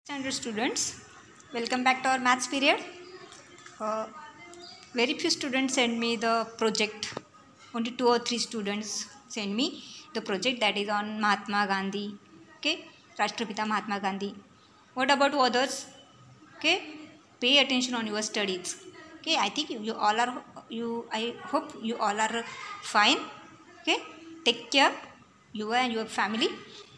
Standard students, welcome back to our maths period. Very few students send me the project. Only 2 or 3 students send me the project that is on Mahatma Gandhi. Okay, Rashtrapita Mahatma Gandhi. What about others? Okay, pay attention on your studies. Okay, I think you all are. I hope you all are fine. Okay, take care you and your family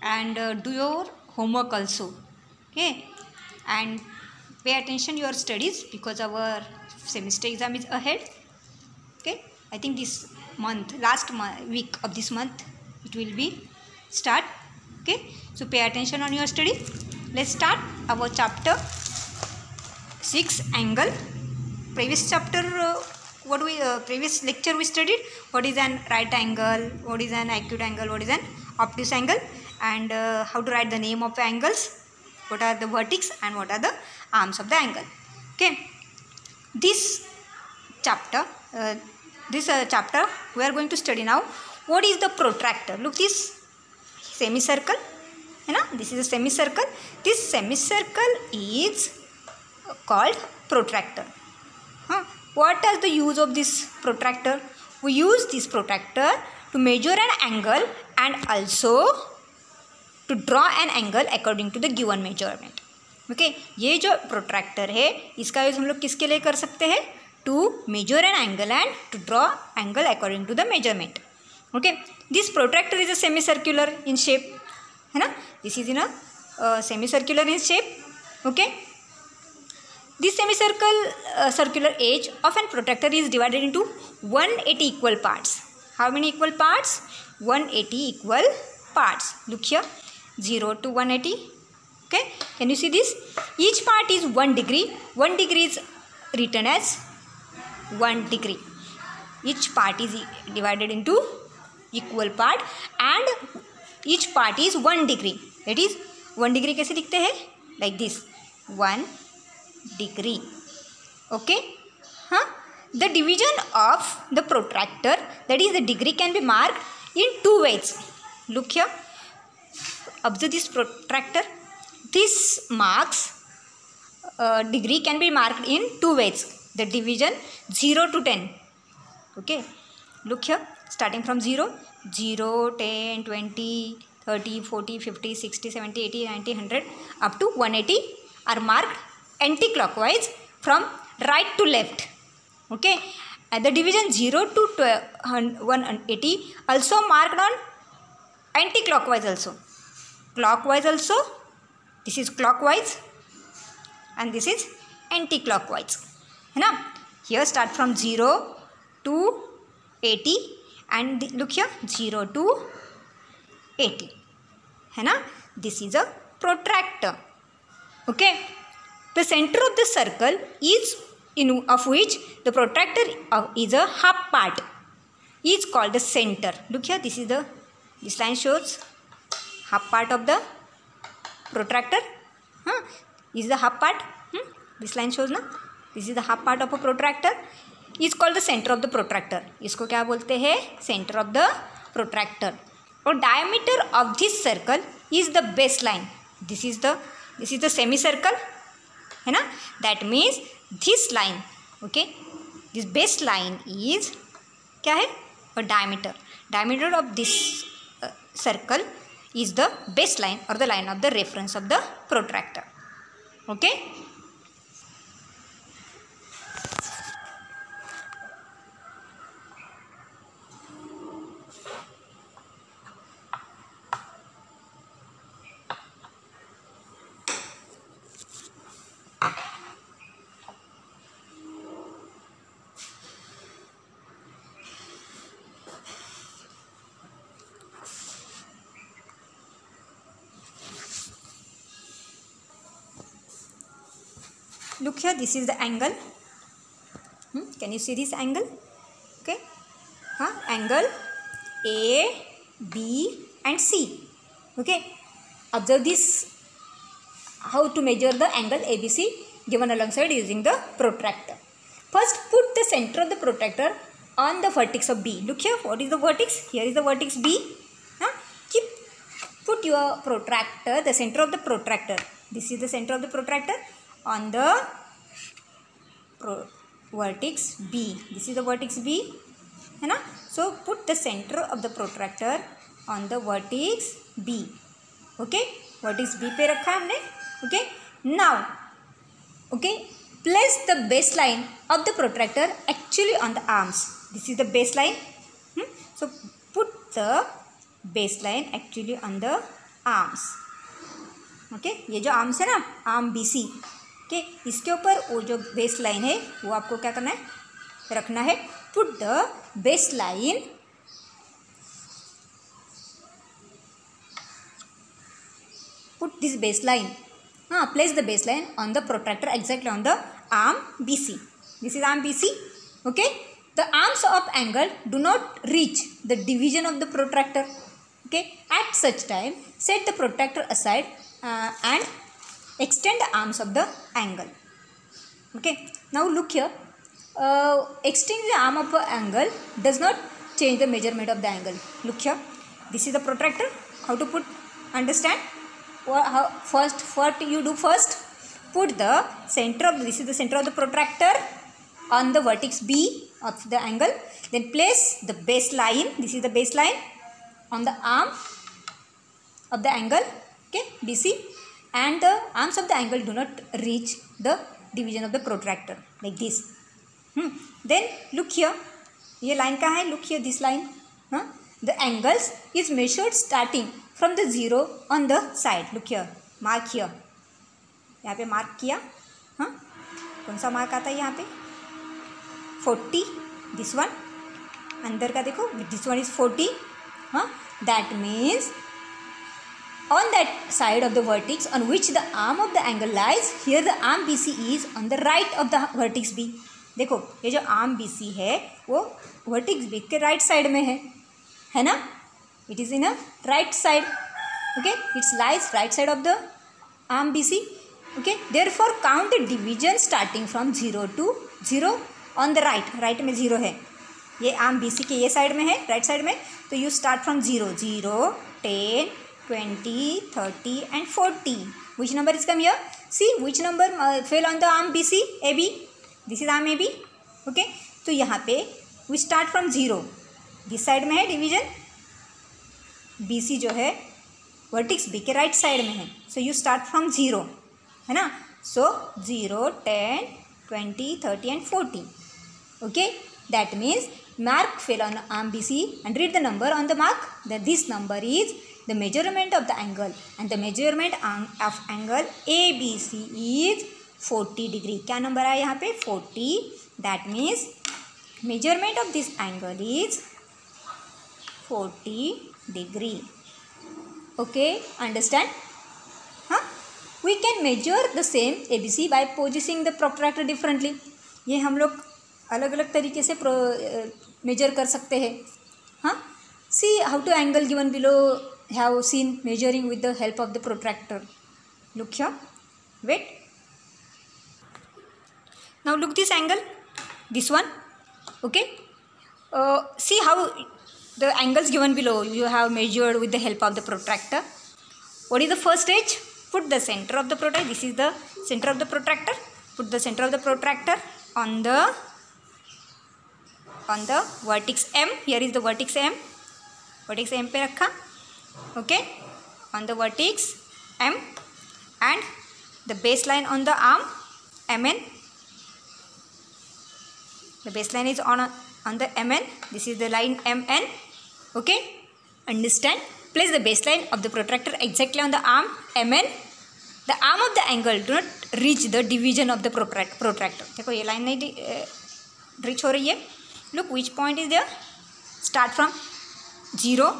and do your homework also. Okay, and pay attention your studies because our semester exam is ahead. Okay, I think this month, week of this month, it will be start. Okay, so pay attention on your studies. Let's start our chapter 6 angle. Previous chapter, previous lecture we studied what is an right angle, what is an acute angle, what is an obtuse angle, and how to write the name of the angles, what are the vertex and what are the arms of the angle. Okay, this chapter we are going to study now what is the protractor. Look, this semicircle, this is a semicircle. This semicircle is called protractor. What is the use of this protractor? We use this protractor to measure an angle and also to draw an angle according to the given measurement. Okay, ये जो protractor है इसका use हम लोग किसके लिए कर सकते हैं? To measure an angle and to draw angle according to the measurement. Okay, this protractor is a semicircular in shape, है ना? This is in a semicircular in shape. Okay, this circular edge of an protractor is divided into 180 equal parts. How many equal parts? 180 equal parts. Look here, 0 to 180. Okay, can you see this? Each part is 1 degree. 1 degree is written as 1 degree. Each part is divided into equal part and each part is 1 degree. That is 1 degree कैसे दिखते हैं? Like this, 1 degree. Okay, the division of the protractor, that is the degree, can be marked in 2 ways. Look here, observe this protractor. This marks degree can be marked in 2 ways. The division 0 to 10. Okay, look here, starting from 0, 0, 10, 20, 30, 40, 50, 60, 70, 80, 90, 100 up to 180 are marked anti-clockwise from right to left. Okay, and the division 0 to 180 also marked on anti-clockwise also. Clockwise also, this is clockwise and this is anti-clockwise. Here start from 0 to 80 and look here, 0 to 80. This is a protractor. Okay, the center of the circle is of which the protractor is a half part is called the center. Look here, this line shows half part of the protractor. Is the half part. This line shows ना, this is the half part of a protractor is called the center of the protractor. इसको क्या बोलते हैं? Center of the protractor. और diameter of this circle is the baseline. This is the semicircle, है ना? That means this line, okay, this baseline is क्या है? A diameter. Diameter of this circle is the baseline or the line of the reference of the protractor. Okay. Look here, this is the angle. Can you see this angle? Okay, angle A, B and C. Okay, observe this, how to measure the angle ABC given alongside using the protractor. First, put the center of the protractor on the vertex of B. Look here, what is the vertex? Here is the vertex B. Put your protractor, the center of the protractor, This is the center of the protractor on the vertex B. This is the vertex B, है ना. So put the center of the protractor on the vertex B. Okay, vertex B पे रखा हमने. Okay, now okay, place the baseline of the protractor actually on the arms. This is the baseline. So put the baseline actually on the arms. Okay, ये जो arms है ना, arm BC, okay, इसके ऊपर वो जो बेस लाइन है वो आपको क्या करना है, रखना है. Put the base line, put this base line, place the baseline on the protractor exactly on the arm BC. This is arm BC. Okay, the arms of angle do not reach the division of the protractor. Okay, at such time set the protractor aside and extend the arms of the angle. Okay, now look here, extending the arm of the angle does not change the measurement of the angle. Look here, this is the protractor. How to put, understand? What you do first, put the center of, this is the center of the protractor on the vertex B of the angle. Then place the baseline, this is the baseline, on the arm of the angle, okay, BC, and the arms of the angle do not reach the division of the protractor, like this. Then look here, ये line कहाँ है? Look here, this line. The angles is measured starting from the zero on the side. Look here, mark here. यहाँ पे mark किया. कौन सा mark आता है यहाँ पे? 40. This one. अंदर का देखो. This one is 40. That means on that side of the vertex on which the arm of the angle lies, here the arm BC is on the right of the vertex B. देखो ये जो arm BC है वो vertex B के right side में है ना? It is in a right side. Okay, it lies right side of the arm BC. Okay, therefore count the division starting from 0 to 0 on the right. Right में 0 है, ये arm BC के ये side में है, right side में. तो you start from 0, 0, 10, 20, 30 and 40. Which number is come here? See which number fell on the arm BC, AB. This is arm AB. Okay, तो यहाँ पे we start from 0. This side में है division. BC जो है vertices B के right side में है. सो यू स्टार्ट फ्रॉम 0, है ना. सो 0, 10, 20, 30 and 40. Okay, that means mark fell on arm BC and read the number on the mark. That this number is the measurement of the angle and the measurement of angle ABC is 40 degree. क्या number आया यहाँ पे? 40. That means measurement of this angle is 40 degree. Okay, understand? We can measure the same ABC by positioning the protractor differently. ये हम लोग अलग अलग तरीके से मेजर कर सकते हैं. See how to angle given below have seen measuring with the help of the protractor. Look here. Wait. Now look this angle. This one. Okay. See how the angles given below you have measured with the help of the protractor. What is the first stage? Put the center of the protractor. This is the center of the protractor. Put the center of the protractor on the vertex M. Here is the vertex M. Vertex M पे रखा. Okay. On the vertex M and the baseline on the arm MN. The baseline is on the MN. This is the line MN. Okay, understand? Place the baseline of the protractor exactly on the arm MN. The arm of the angle do not reach the division of the protractor. देखो ये line नहीं reach हो रही है. Look which point is there. Start from 0.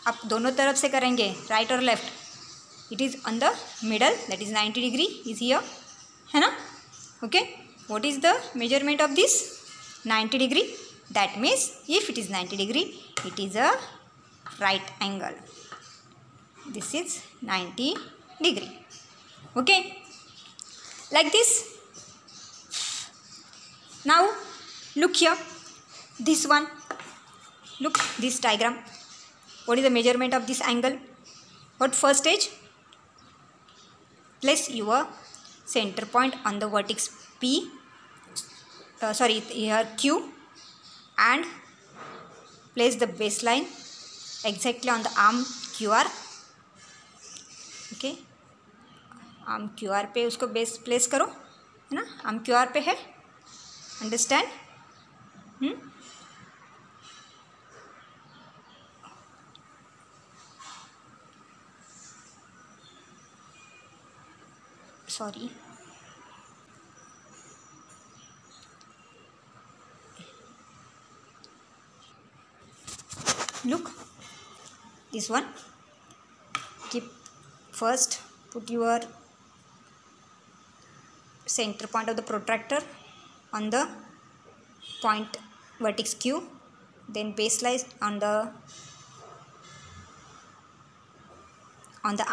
आप दोनों तरफ से करेंगे, right or left. It is on the middle. That is 90 degree is here, है ना? Okay. What is the measurement of this? 90 degree. That means if it is 90 degree, it is a right angle. This is 90 degree. Okay, like this. Now look here, this one. Look this diagram. What is the measurement of this angle? What first stage? place your center point on the vertex P, here Q, and place the baseline exactly on the arm QR. Okay, arm QR पे उसको base place करो, है ना, arm QR पे है, understand. Sorry, look this one. Keep first, put your center point of the protractor on the point vertex Q, then baseline on the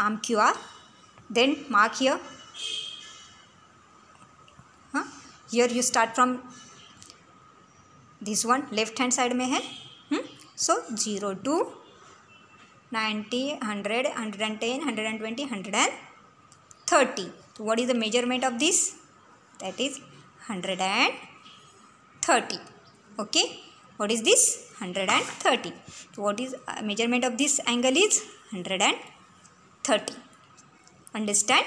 arm QR, then mark here. Here you start from this one, left hand side में है. So 0 to 90, 100, 110, 120, 130. So what is the measurement of this? That is 130. Okay, what is this? 130. So what is measurement of this angle is 130. Understand?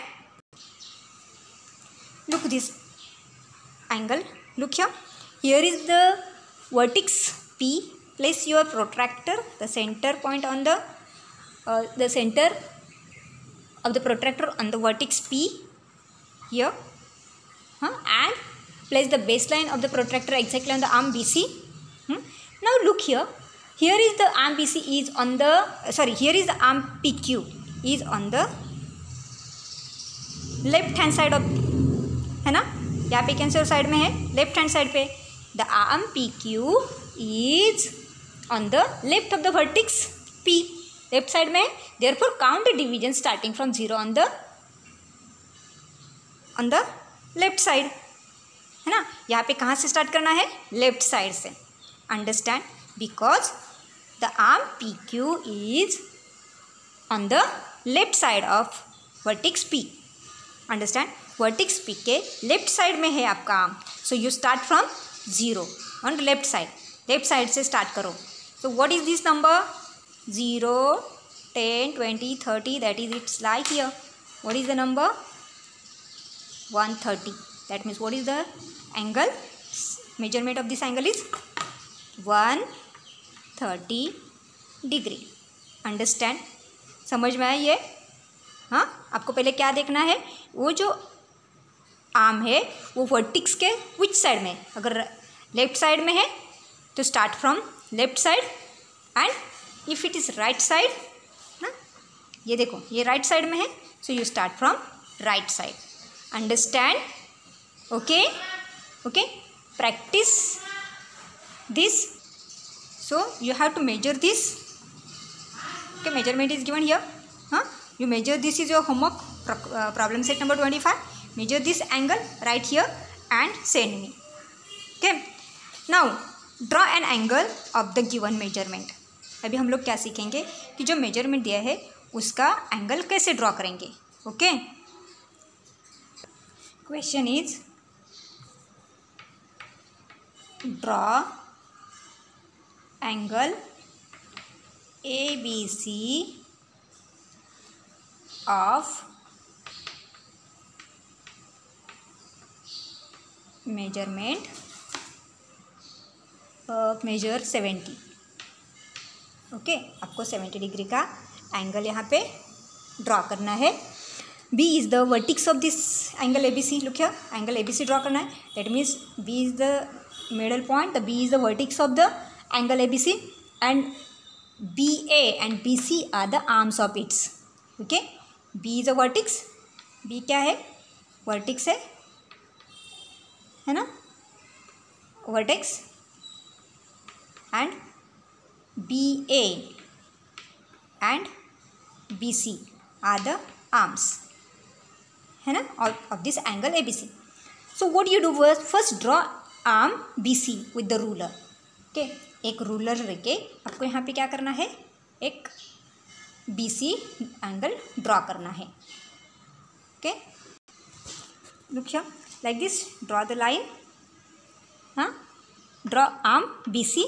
Look this angle. Look here. Here is the vertex P. Place your protractor, the center point on the center of the protractor on the vertex P here, and place the baseline of the protractor exactly on the arm BC. Now look here. Here is the arm BC is on the here is the arm PQ is on the left hand side of, है ना, यहाँ पे cancer side में है, left hand side पे. The arm PQ is on the left of the vertex P, left side में. therefore count the division starting from 0 on the left side, है ना. यहाँ पे कहाँ से स्टार्ट करना है? लेफ्ट साइड से. Understand? Because the arm PQ is on the left side of vertex P. Understand? Vertex P के लेफ्ट साइड में है आपका arm. So you start from 0 on the left side. Left side से start करो. So what is this number? 0, 10, 20, 30. That is, it's like here. What is the number? 130. That means what is the angle? Measurement of this angle is 130 degree. Understand? समझ में आया ये? हाँ, आपको पहले क्या देखना है? वो जो आर्म है वो वर्टिक्स के विच साइड में. अगर लेफ्ट साइड में है तो start from left side, and if it is right side, ना, ये देखो ये राइट साइड में है, so you start from right side. Understand? Okay, okay, practice this. So you have to measure this. Okay, measurement is given here. You measure, this is your homework problem set number 25. Measure this angle right here and send me. Okay, now draw an angle of the given measurement. अभी हम लोग क्या सीखेंगे कि जो measurement दिया है उसका एंगल कैसे ड्रॉ करेंगे. Okay, question is draw angle ABC of measurement measure 70. Okay, आपको 70 डिग्री का एंगल यहाँ पे ड्रॉ करना है. B is the vertex of this angle ABC. Look here, angle ABC draw करना है. That means B is the middle point, the B is the vertex of the angle ABC, and BA and BC are the arms of its. Okay, B is a vertex. B क्या है? Vertex है ना, vertex, and BA and BC are the arms, है ना, of this angle ABC. So what you do first draw arm BC with the ruler. Okay, एक ruler लेके आपको यहाँ पे क्या करना है, एक BC एंगल ड्रॉ करना है. Okay, look here, like this, draw the line, draw arm BC,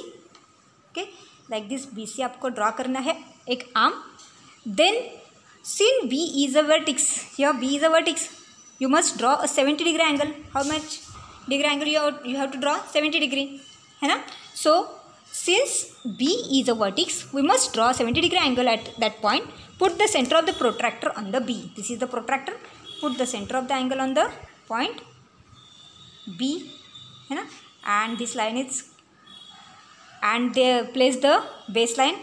okay, like this BC आपको draw करना है एक arm. Then since B is a vertex, here B is a vertex, you must draw a 70 degree angle. How much degree angle you have to draw? 70 degree, है ना. So since B is a vertex, we must draw 70 degree angle at that point. Put the center of the protractor on the B. This is the protractor. Put the center of the angle on the point B, है ना. And this line is, and they place the baseline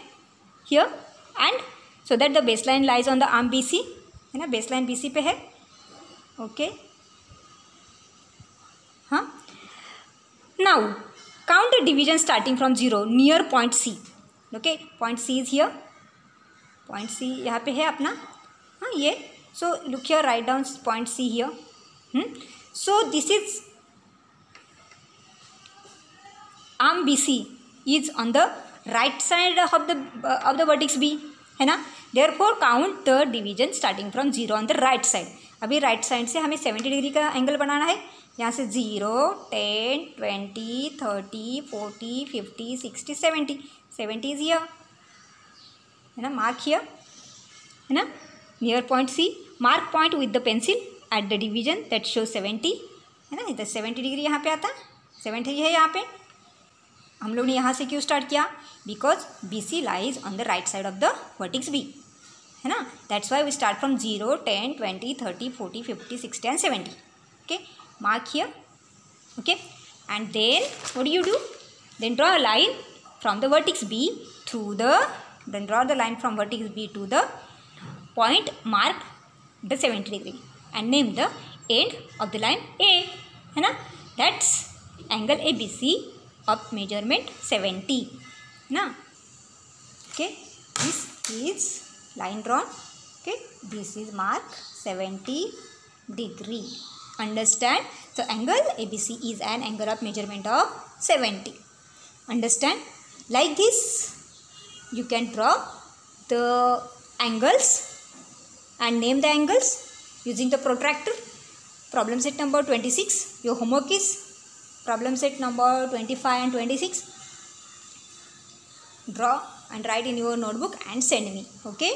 here, and so that the baseline lies on the arm BC, है ना. baseline BC पे है, okay. हाँ. Now count the division starting from 0 near point C. Okay, point C is here. Point C यहाँ पे है अपना, हाँ ये. So look here, write down point C here. So this is arm BC is on the right side of the vertex B, है ना. Therefore count the division starting from 0 on the right side. अभी right side से हमें 70 degree का angle बनाना है. यहाँ से 0, 10, 20, 30, 40, 50, 60, 70. 70 is here, है ना. Mark here, है ना, near point C. Mark point with the pencil at the division that shows 70, है ना. इधर 70 डिग्री यहाँ पे आता है, 70 है यहाँ पे. हम लोग ने यहाँ से क्यों स्टार्ट किया? Because BC lies on the right side of the vertex B, है ना. That's why we start from 0, 10, 20, 30, 40, 50, 60 and 70. Okay, mark here. Okay, and then what do you do? Then draw a line from the vertex B through the, then draw the line from vertex B to the point mark the 70 degree and name the end of the line A, है ना. That's angle ABC of measurement 70, na. Okay, this is line drawn. Okay, this is mark 70 degree. Understand? So angle ABC is an angle of measurement of 70. Understand? Like this you can draw the angles and name the angles using the protractor. Problem set number 26. Your homework is problem set number 25 and 26. Draw and write in your notebook and send me. Okay.